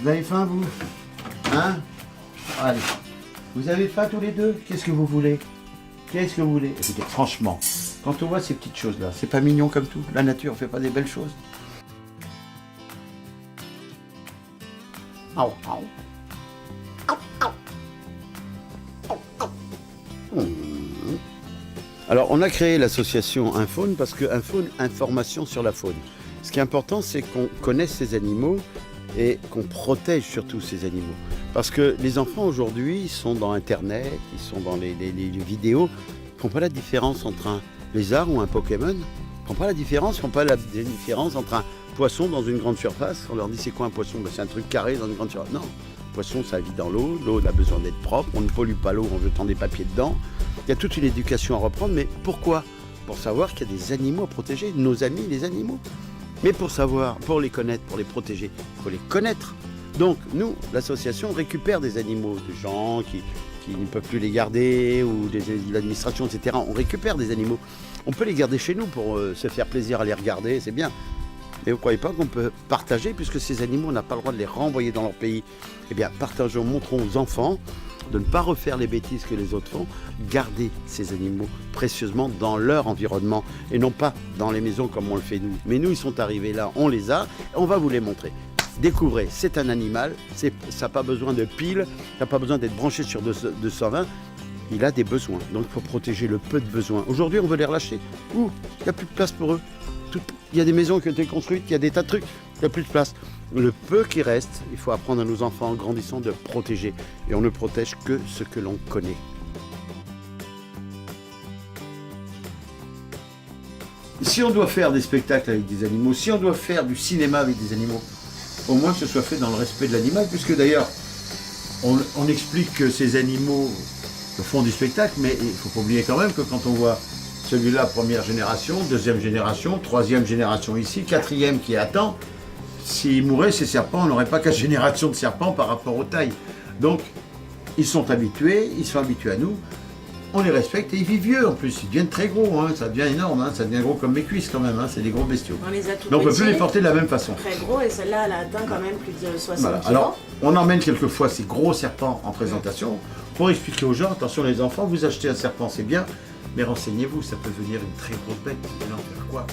Vous avez faim, vous? Hein? Allez. Vous avez faim tous les deux? Qu'est-ce que vous voulez? Qu'est-ce que vous voulez? Écoutez, franchement, quand on voit ces petites choses-là, c'est pas mignon comme tout? La nature fait pas des belles choses? Au, au. Alors, on a créé l'association Infaune parce que Infaune, information sur la faune. Ce qui est important, c'est qu'on connaisse ces animaux et qu'on protège surtout ces animaux. Parce que les enfants aujourd'hui sont dans Internet, ils sont dans les vidéos, ils ne font pas la différence entre un lézard ou un Pokémon. Ils ne font pas la différence, ils ne font pas la différence entre un poisson dans une grande surface. On leur dit c'est quoi un poisson? Ben, c'est un truc carré dans une grande surface. Non, le poisson ça vit dans l'eau, l'eau a besoin d'être propre, on ne pollue pas l'eau en jetant des papiers dedans. Il y a toute une éducation à reprendre, mais pourquoi? Pour savoir qu'il y a des animaux à protéger, nos amis les animaux. Mais pour savoir, pour les connaître, pour les protéger, il faut les connaître. Donc nous, l'association récupère des animaux, des gens qui ne peuvent plus les garder, ou l'administration, etc. On récupère des animaux. On peut les garder chez nous pour se faire plaisir à les regarder, c'est bien. Mais vous ne croyez pas qu'on peut partager, puisque ces animaux, on n'a pas le droit de les renvoyer dans leur pays? Eh bien, partageons, montrons aux enfants de ne pas refaire les bêtises que les autres font, garder ces animaux précieusement dans leur environnement et non pas dans les maisons comme on le fait nous. Mais nous, ils sont arrivés là, on les a, on va vous les montrer. Découvrez, c'est un animal, ça n'a pas besoin de piles, ça n'a pas besoin d'être branché sur 220, il a des besoins, donc il faut protéger le peu de besoins. Aujourd'hui, on veut les relâcher. Ouh, il n'y a plus de place pour eux. Il y a des maisons qui ont été construites, il y a des tas de trucs, il n'y a plus de place. Le peu qui reste, il faut apprendre à nos enfants en grandissant de protéger. Et on ne protège que ce que l'on connaît. Si on doit faire des spectacles avec des animaux, si on doit faire du cinéma avec des animaux, au moins que ce soit fait dans le respect de l'animal, puisque d'ailleurs, on explique que ces animaux font du spectacle, mais il ne faut pas oublier quand même que quand on voit celui-là, première génération, deuxième génération, troisième génération ici, quatrième qui attend, s'ils mouraient, ces serpents, on n'aurait pas 4 générations de serpents par rapport aux tailles. Donc, ils sont habitués à nous, on les respecte et ils vivent vieux en plus, ils deviennent très gros, hein, ça devient énorme, hein, ça devient gros comme mes cuisses quand même, hein, c'est des gros bestiaux. On les a tous donc on ne peut plus les porter de la même façon. Très gros, et celle-là, elle a atteint quand même plus de 60 voilà. kg. Alors, on emmène quelquefois ces gros serpents en présentation pour expliquer aux gens, attention les enfants, vous achetez un serpent, c'est bien, mais renseignez-vous, ça peut devenir une très grosse bête, vous allez en faire quoi?